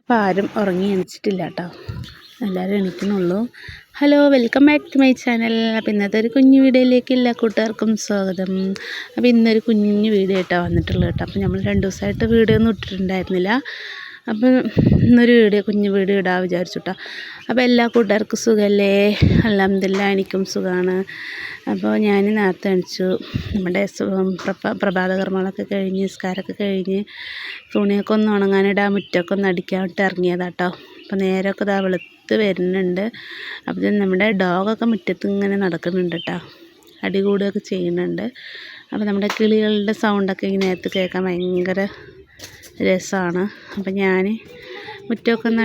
അപ്പോൾ ആരും ഉറങ്ങി എണീച്ചിട്ടില്ല കേട്ടോ, എല്ലാവരും എണീക്കുന്നുള്ളൂ. Hello, welcome back to my channel. അപ്പോൾ ഇന്നത്തെ ഒരു കുഞ്ഞു വീഡിയോയിലേക്ക് എല്ലാ കൂട്ടുകാർക്കും സ്വാഗതം. അപ്പോൾ ഇന്നൊരു കുഞ്ഞു വീഡിയോ ആയിട്ടാണ് വന്നിട്ടുള്ളത് കേട്ടോ. അപ്പോൾ നമ്മൾ 2 ദിവസമായിട്ട് വീഡിയോ ഒന്നും ഇട്ടിട്ടുണ്ടായിരുന്നില്ല. അപ്പോൾ ഇന്നൊരു കുഞ്ഞു വീഡിയോ ഇടാൻ വിചാരിച്ചു കേട്ടോ. അപ്പോൾ എല്ലാ കൂട്ടുകാർക്കും സുഖമല്ലേ? അൽഹംദുലില്ലാ, എനിക്കും സുഖമാണ്. അപ്പോൾ ഞാൻ നേരത്തെ എണീച്ചു. നമ്മുടെ പ്രഭാത കർമ്മങ്ങളൊക്കെ കഴിഞ്ഞ് നിസ്കാരമൊക്കെ കഴിഞ്ഞ് തുണിയൊക്കെ ഒന്ന് ഉണങ്ങാനിടാൻ മുറ്റമൊക്കെ ഒന്ന് അടിക്കാനിട്ട് ഇറങ്ങിയതാണ് കേട്ടോ. അപ്പോൾ നേരമൊക്കെ ഇതാ വെളുത്ത് വരുന്നുണ്ട്. അപ്പോൾ നമ്മുടെ ഡോഗൊക്കെ മുറ്റത്ത് ഇങ്ങനെ നടക്കുന്നുണ്ട് കേട്ടോ, അടികൂടുകയൊക്കെ ചെയ്യുന്നുണ്ട്. അപ്പോൾ നമ്മുടെ കിളികളുടെ സൗണ്ടൊക്കെ ഈ നേരത്ത് കേൾക്കാൻ ഭയങ്കര രസമാണ്. അപ്പം ഞാൻ മുറ്റമൊക്കെ ഒന്ന്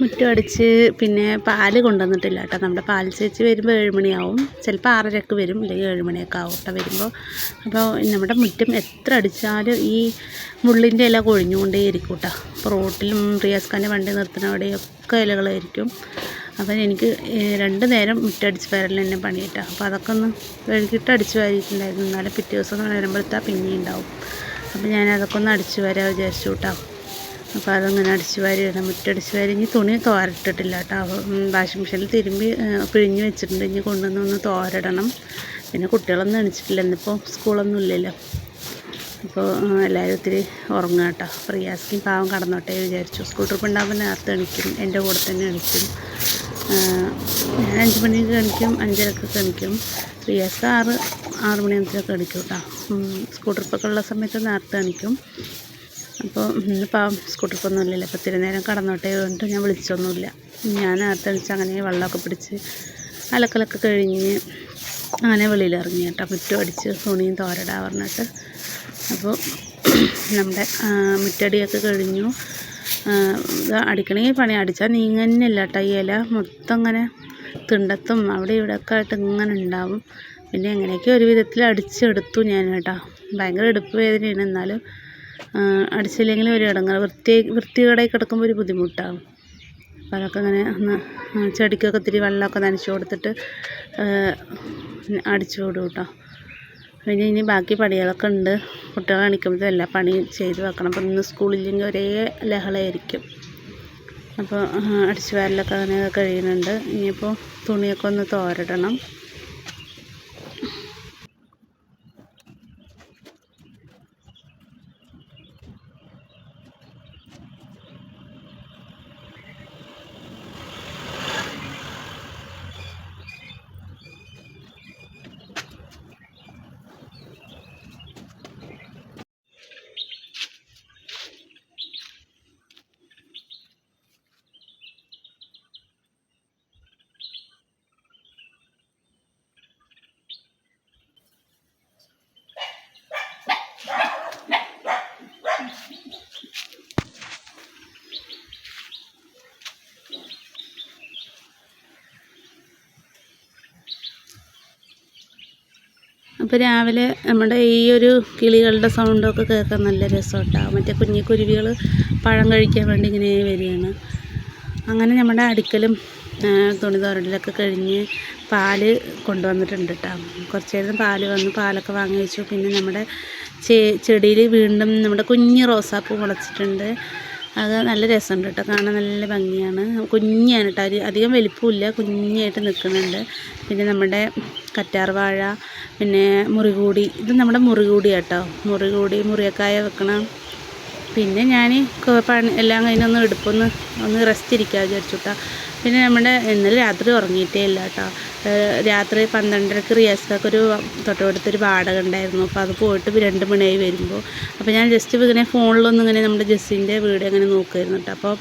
മുറ്റം അടിച്ച് പിന്നെ പാല് കൊണ്ടുവന്നിട്ടില്ല കേട്ടോ. നമ്മുടെ പാൽ ചേച്ചി വരുമ്പോൾ 7 മണിയാവും, ചിലപ്പോൾ 6:30 വരും, അല്ലെങ്കിൽ 7 മണിയൊക്കെ ആവും കേട്ടോ വരുമ്പോൾ. അപ്പോൾ നമ്മുടെ മുറ്റം എത്ര അടിച്ചാലും ഈ മുള്ളിൻ്റെ ഇല കൊഴിഞ്ഞുകൊണ്ടേ ഇരിക്കും കേട്ടോ. അപ്പോൾ റോട്ടിലും റിയാസ്ഖാൻ്റെ വണ്ടി നിർത്തുന്ന അവിടെയൊക്കെ ഇലകളായിരിക്കും. അപ്പം എനിക്ക് 2 നേരം മുറ്റടിച്ച് വരൽ തന്നെ പണി കേട്ടോ. അപ്പോൾ അതൊക്കെ ഒന്ന് കഴുകിയിട്ട് അടിച്ച് വാരിയിട്ടുണ്ടായിരുന്നു, എന്നാലും പിറ്റേ ദിവസം ഒന്ന് വരുമ്പോഴത്താൽ പിന്നെയും ഉണ്ടാവും. അപ്പോൾ ഞാൻ അതൊക്കെ ഒന്ന് അടിച്ച് വരാൻ വിചാരിച്ചു കേട്ടോ. അപ്പോൾ അതങ്ങനെ അടിച്ച് വാരി ഇടണം, മുറ്റടിച്ച് വാരി. ഇനി തുണി തോരട്ടിട്ടില്ല കേട്ടോ. വാഷിംഗ് മെഷീനിൽ തിരുമ്പി പിഴിഞ്ഞ് വെച്ചിട്ടുണ്ട്, ഇനി കൊണ്ടുവന്ന് തോരടണം. പിന്നെ കുട്ടികളൊന്നും എണീച്ചിട്ടില്ല, ഇന്നിപ്പോൾ സ്കൂളൊന്നും ഇല്ലല്ലോ. അപ്പോൾ എല്ലാവരും ഒത്തിരി ഉറങ്ങുക കേട്ടോ. റിയാസ്ക്കും പാവം കടന്നോട്ടെ വിചാരിച്ചു. സ്കൂൾ ട്രിപ്പ് ഉണ്ടാകുമ്പോൾ നേരത്തെ എണീക്കും, എൻ്റെ കൂടെ തന്നെ എണീക്കും. ഞാൻ 5 മണിക്ക് എണീക്കും, 5:30 എണീക്കും. റിയാസ്ക്ക് 6 മണിയാകുമ്പോഴത്തേക്ക് എണീക്കും കേട്ടോ. സ്കൂൾ ട്രിപ്പൊക്കെ ഉള്ള സമയത്ത് നേരത്തെ എണീക്കും. അപ്പോൾ ഇന്നിപ്പോൾ സ്കൂൾ ട്രിപ്പൊന്നും ഇല്ലല്ലോ. അപ്പോൾ ഇത്തിരി നേരം കടന്നോട്ടെ പറഞ്ഞിട്ട് ഞാൻ വിളിച്ചൊന്നുമില്ല. ഞാൻ നേരത്തെ എണീച്ച് അങ്ങനെ വെള്ളമൊക്കെ പിടിച്ച് അലക്കലൊക്കെ കഴിഞ്ഞ് അങ്ങനെ വെളിയിലിറങ്ങി കേട്ടോ. മുറ്റം അടിച്ച് തുണിയും തോരടാൻ പറഞ്ഞിട്ട്. അപ്പോൾ നമ്മുടെ മുറ്റടിയൊക്കെ കഴിഞ്ഞു. അടിക്കണമെങ്കിൽ പണി അടിച്ചാൽ നീങ്ങന്നില്ല കേട്ടോ. ഈ ഇല മൊത്തം അങ്ങനെ തിണ്ടത്തും അവിടെ ഇവിടെയൊക്കെ ആയിട്ട് ഇങ്ങനെ ഉണ്ടാവും. പിന്നെ എങ്ങനെയൊക്കെ ഒരു വിധത്തിൽ അടിച്ചെടുത്തു ഞാൻ കേട്ടോ. ഭയങ്കര ഇടുപ്പ് വേദനയാണ്, എന്നാലും അടിച്ചില്ലെങ്കിലും ഒരു ഇടങ്ങൽ വൃത്തികേടായി കിടക്കുമ്പോൾ ഒരു ബുദ്ധിമുട്ടാകും. അപ്പോൾ അതൊക്കെ അങ്ങനെ ഒന്ന് ചെടിക്കൊക്കെ ഇത്തിരി വെള്ളമൊക്കെ നനച്ച് കൊടുത്തിട്ട് അടിച്ചു വിടും കേട്ടോ. പിന്നെ ഇനി ബാക്കി പണികളൊക്കെ ഉണ്ട്. കുട്ടികൾ എണീക്കുമ്പോഴത്തെ എല്ലാ പണിയും ചെയ്ത് വെക്കണം. അപ്പോൾ ഇന്ന് സ്കൂളില്ലെങ്കിൽ ഒരേ ലഹളയായിരിക്കും. അപ്പോൾ അടിച്ചു വാരലൊക്കെ അങ്ങനെ കഴിയുന്നുണ്ട്. ഇനിയിപ്പോൾ തുണിയൊക്കെ ഒന്ന് തോരടണം. അപ്പോൾ രാവിലെ നമ്മുടെ ഈ ഒരു കിളികളുടെ സൗണ്ടൊക്കെ കേൾക്കാൻ നല്ല രസമുണ്ടാകും. മറ്റേ കുഞ്ഞി കുരുവികൾ പഴം കഴിക്കാൻ വേണ്ടി ഇങ്ങനെ വരികയാണ്. അങ്ങനെ നമ്മുടെ അടിക്കലും തുണി തോരടലൊക്കെ കഴിഞ്ഞ് പാല് കൊണ്ടുവന്നിട്ടുണ്ട് കേട്ടോ. കുറച്ച് നേരം പാല് വന്നു, പാലൊക്കെ വാങ്ങി വെച്ചു. പിന്നെ നമ്മുടെ ചെടിയിൽ വീണ്ടും നമ്മുടെ കുഞ്ഞ് റോസാപ്പൂ മുളച്ചിട്ടുണ്ട്. അത് നല്ല രസമുണ്ട് കേട്ടോ, കാണാൻ നല്ല ഭംഗിയാണ്. കുഞ്ഞാണ് കേട്ടോ, അധികം വലിപ്പമില്ല, കുഞ്ഞായിട്ട് നിൽക്കുന്നുണ്ട്. പിന്നെ നമ്മുടെ കറ്റാർ വാഴ, പിന്നെ മുറികൂടി, ഇത് നമ്മുടെ മുറികൂടി കേട്ടോ. മുറിയക്കായ വെക്കണം. പിന്നെ ഞാൻ എല്ലാം കഴിഞ്ഞൊന്ന് ഒന്ന് റെസ്റ്റ് ഇരിക്കാൻ വിചാരിച്ചു കേട്ടോ. പിന്നെ നമ്മുടെ ഇന്നലെ രാത്രി ഉറങ്ങിയിട്ടേ ഇല്ല കേട്ടോ. രാത്രി 12:30 റിയാസ്ക്കൊക്കെ തൊട്ടടുത്തൊരു വാടക ഉണ്ടായിരുന്നു. അപ്പോൾ അത് പോയിട്ട് 2 മണിയായി വരുമ്പോൾ. അപ്പോൾ ഞാൻ ജസ്റ്റ് ഇങ്ങനെ ഫോണിലൊന്നും ഇങ്ങനെ നമ്മുടെ ജെസ്സിൻ്റെ വീട് അങ്ങനെ നോക്കുമായിരുന്നു കേട്ടോ. അപ്പോൾ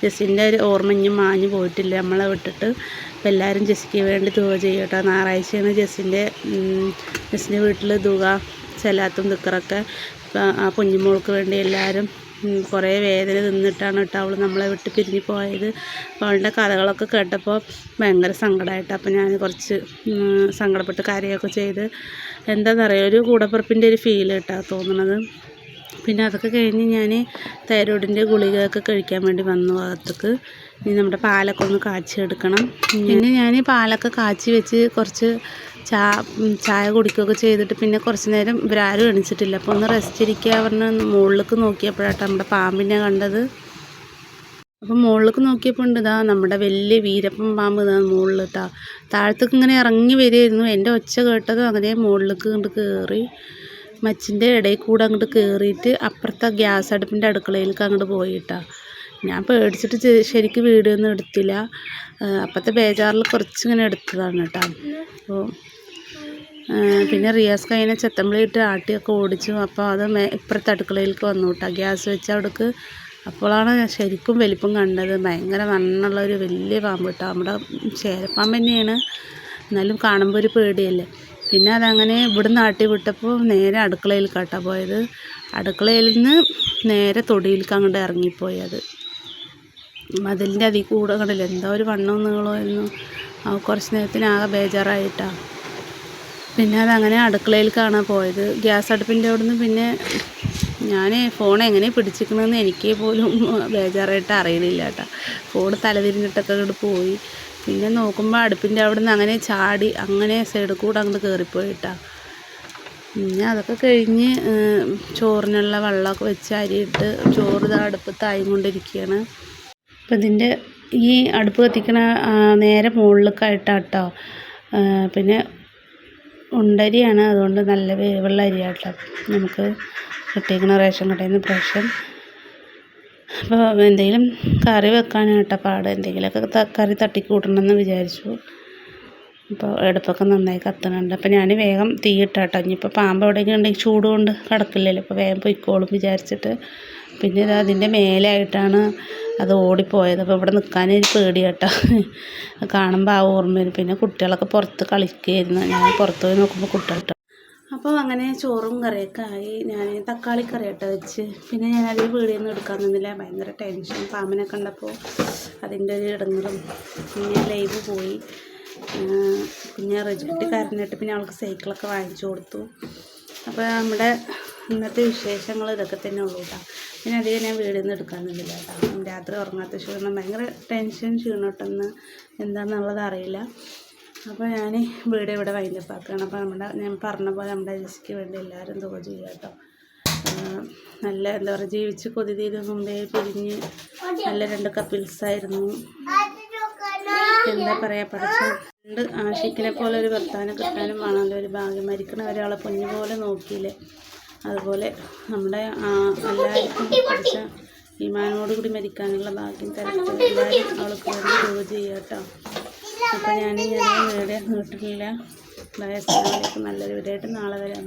ജെസ്സിൻ്റെ ഒരു ഓർമ്മഞ്ഞും മാഞ്ഞു പോയിട്ടില്ല നമ്മളെ വിട്ടിട്ട്. അപ്പോൾ എല്ലാവരും ജെസ്സിക്ക് വേണ്ടി ദുആ ചെയ്യും കേട്ടോ. ഞായറാഴ്ചയാണ് ജെസ്സിൻ്റെ വീട്ടിൽ ദുആ സലാത്തും ദിക്റൊക്കെ. ആ കുഞ്ഞുമോൾക്ക് വേണ്ടി എല്ലാവരും കുറേ വേദന തിന്നിട്ടാണ് കേട്ടോ അവൾ നമ്മളെ വിട്ട് പിരിഞ്ഞ് പോയത്. അപ്പോൾ അവളുടെ കഥകളൊക്കെ കേട്ടപ്പോൾ ഭയങ്കര സങ്കടമായിട്ട്. അപ്പോൾ ഞാൻ കുറച്ച് സങ്കടപ്പെട്ട് കരയൊക്കെ ചെയ്ത്, എന്താണെന്നറിയാം, ഒരു കൂടപ്പിറപ്പിൻ്റെ ഒരു ഫീൽ കേട്ടോ തോന്നുന്നത്. പിന്നെ അതൊക്കെ കഴിഞ്ഞ് ഞാൻ തൈറോയിഡിൻ്റെ ഗുളികയൊക്കെ കഴിക്കാൻ വേണ്ടി വന്നു ഭാഗത്തേക്ക്. ഇനി നമ്മുടെ പാലൊക്കെ ഒന്ന് കാച്ചിയെടുക്കണം. പിന്നെ ഞാൻ പാലൊക്കെ കാച്ചി വെച്ച് കുറച്ച് ചായ കുടിക്കുകയൊക്കെ ചെയ്തിട്ട് പിന്നെ കുറച്ച് നേരം ഇവരാരും എണീച്ചിട്ടില്ല. അപ്പോൾ ഒന്ന് റെസ്റ്റ് ഇരിക്കുക പറഞ്ഞ് മുകളിലേക്ക് നോക്കിയപ്പോഴാണ് നമ്മുടെ പാമ്പിനെ കണ്ടത്. അപ്പോൾ മുകളിലേക്ക് നോക്കിയപ്പോൾ ഉണ്ട് ഇതാ നമ്മുടെ വലിയ വീരപ്പൻ പാമ്പ് ഇതാ മുകളിൽ താഴത്തേക്ക് ഇങ്ങനെ ഇറങ്ങി വരികയായിരുന്നു. എൻ്റെ ഒച്ച കേട്ടത് അങ്ങനെ മുകളിലേക്ക് അങ്ങോട്ട് കയറി മച്ചിൻ്റെ ഇടയിൽ കൂടെ അങ്ങോട്ട് കയറിയിട്ട് അപ്പുറത്തെ ഗ്യാസ് അടുപ്പിൻ്റെ അടുക്കളയിലേക്ക് അങ്ങോട്ട് പോയിട്ടാ. ഞാൻ പേടിച്ചിട്ട് ശരിക്കും വീഡിയോ ഒന്നും എടുത്തില്ല. അപ്പോഴത്തെ ബേജാറിൽ കുറച്ചിങ്ങനെ എടുത്തതാണ് കേട്ടോ. അപ്പോൾ പിന്നെ റിയാസ് അതിനെ ചെത്തമ്പളിയിട്ട് ആട്ടിയൊക്കെ ഓടിച്ചു. അപ്പോൾ അത് ഇപ്പുറത്തെ അടുക്കളയിലേക്ക് വന്നു കേട്ടോ, ഗ്യാസ് വെച്ച അവിടേക്ക്. അപ്പോഴാണ് ഞാൻ ശരിക്കും വലിപ്പം കണ്ടത്. ഭയങ്കര വണ്ണമുള്ളൊരു വലിയ പാമ്പ് കേട്ടോ. നമ്മുടെ ചേരപ്പാമ്പ് തന്നെയാണ്, എന്നാലും കാണുമ്പോൾ ഒരു പേടിയല്ലേ. പിന്നെ അതങ്ങനെ ഇവിടുന്ന് ആട്ടി വിട്ടപ്പോൾ നേരെ അടുക്കളയിൽ കേട്ടോ പോയത്. അടുക്കളയിൽ നിന്ന് നേരെ തൊടിയിലേക്ക് അങ്ങോട്ട് ഇറങ്ങിപ്പോയി. അത് മതിലിൻ്റെ അതിൽ കൂടെ കണ്ടില്ല, എന്താ ഒരു വണ്ണവും നീളമായിരുന്നു. കുറച്ച് നേരത്തിനാകെ ബേജാറായിട്ടാണ്. പിന്നെ അതങ്ങനെ അടുക്കളയിലേക്കാണ് പോയത്, ഗ്യാസ് അടുപ്പിൻ്റെ അവിടെ നിന്ന്. പിന്നെ ഞാൻ ഫോൺ എങ്ങനെ പിടിച്ചിരിക്കണമെന്ന് എനിക്ക് പോലും ബേജാറായിട്ട് അറിയണില്ല കേട്ടോ. ഫോൺ തലതിരിഞ്ഞിട്ടൊക്കെ അങ്ങോട്ട് പോയി. പിന്നെ നോക്കുമ്പോൾ അടുപ്പിൻ്റെ അവിടെ നിന്ന് അങ്ങനെ ചാടി അങ്ങനെ സൈഡിൽ കൂടെ അങ്ങോട്ട് കയറിപ്പോയിട്ടാ. പിന്നെ അതൊക്കെ കഴിഞ്ഞ് ചോറിനുള്ള വെള്ളമൊക്കെ വെച്ച് അരിയിട്ട് ചോറ് അടുപ്പത്തായി കൊണ്ടിരിക്കുകയാണ്. അപ്പം ഇതിൻ്റെ ഈ അടുപ്പ് കത്തിക്കണ നേരെ മുകളിലേക്കായിട്ടാട്ടോ. പിന്നെ ഉണ്ടരിയാണ്, അതുകൊണ്ട് നല്ല വേവുള്ള അരിയാട്ടോ നമുക്ക് കിട്ടിയിരിക്കണ റേഷൻ കടയിൽ നിന്ന് പ്രാവശ്യം. അപ്പോൾ എന്തെങ്കിലും കറി വെക്കാനായിട്ടോ പാട്, എന്തെങ്കിലുമൊക്കെ കറി തട്ടിക്കൂട്ടണമെന്ന് വിചാരിച്ചു. അപ്പോൾ അടുപ്പൊക്കെ നന്നായി കത്തണുണ്ട്. അപ്പോൾ ഞാൻ വേഗം തീയിട്ടാട്ടോ. ഇനിയിപ്പോൾ പാമ്പ് എവിടെയെങ്കിലും ഉണ്ടെങ്കിൽ ചൂട് കൊണ്ട് കിടക്കില്ലല്ലോ, അപ്പോൾ വേഗം പൊയ്ക്കോളും വിചാരിച്ചിട്ട്. പിന്നെ ഇത് അതിൻ്റെ മേലായിട്ടാണ് അത് ഓടിപ്പോയത്. അപ്പോൾ ഇവിടെ നിൽക്കാനൊരു പേടി കേട്ടോ, കാണുമ്പോൾ ആ ഓർമ്മ വരും. പിന്നെ കുട്ടികളൊക്കെ പുറത്ത് കളിക്കുകയായിരുന്നു. ഞാൻ പുറത്ത് പോയി നോക്കുമ്പോൾ കുട്ടികൾ. അപ്പോൾ അങ്ങനെ ചോറും കറിയൊക്കെ ആയി. ഞാൻ തക്കാളി കറി കേട്ടോ വെച്ച്. പിന്നെ ഞാൻ അതിൽ വീടിയൊന്നും എടുക്കാൻ നിന്നില്ല, ഭയങ്കര ടെൻഷൻ. പാമ്പിനെ കണ്ടപ്പോൾ അതിൻ്റെ ഒരു ഇടങ്ങളും. പിന്നെ ലൈവ് പോയി. പിന്നെ റെജിക്കുട്ടി കരഞ്ഞിട്ട് പിന്നെ അവൾക്ക് സൈക്കിളൊക്കെ വാങ്ങിച്ചു കൊടുത്തു. അപ്പോൾ നമ്മുടെ ഇന്നത്തെ വിശേഷങ്ങൾ ഇതൊക്കെ തന്നെ ഉള്ളൂ കേട്ടോ. പിന്നെ അധികം ഞാൻ വീടിൽ നിന്ന് എടുക്കാൻ നിന്നില്ല കേട്ടോ. രാത്രി ഉറങ്ങാത്ത ക്ഷീണം, ഭയങ്കര ടെൻഷൻ ക്ഷീണോട്ടെന്ന് എന്താണെന്നുള്ളത് അറിയില്ല. അപ്പോൾ ഞാൻ വീട് ഇവിടെ വൈൻഡപ്പാക്കുകയാണ്. അപ്പോൾ ഞാൻ പറഞ്ഞ പോലെ നമ്മുടെ ജെസ്സിക്ക് വേണ്ടി എല്ലാവരും ദുആ ചെയ്യുക കേട്ടോ. നല്ല എന്താ പറയുക, ജീവിച്ച് കൊതി തീരും മുമ്പേ പിരിഞ്ഞ് നല്ല 2 കപ്പിൾസായിരുന്നു. എന്താ പറയുക, പഠിച്ചുകൊണ്ട് ആഷിക്കിനെ പോലെ ഒരു ഭർത്താവിനെ കിട്ടാനും വേണമല്ലോ ഒരു ഭാഗ്യം. മരിക്കണ ഒരാളെ പൊന്നു പോലെ നോക്കിയില്ലേ, അതുപോലെ നമ്മുടെ എല്ലാവർക്കും പഠിച്ച ഈമാനോടുകൂടി മരിക്കാനുള്ള ഭാഗ്യം തരട്ടെ. എല്ലാവരും അവൾക്ക് വേണ്ടി ദുആ ചെയ്യുക കേട്ടോ. അപ്പോൾ ഞാൻ വീഡിയോ നീട്ടില്ല. നല്ലൊരു വീഡിയോ ആയിട്ട് നാളെ വരാം.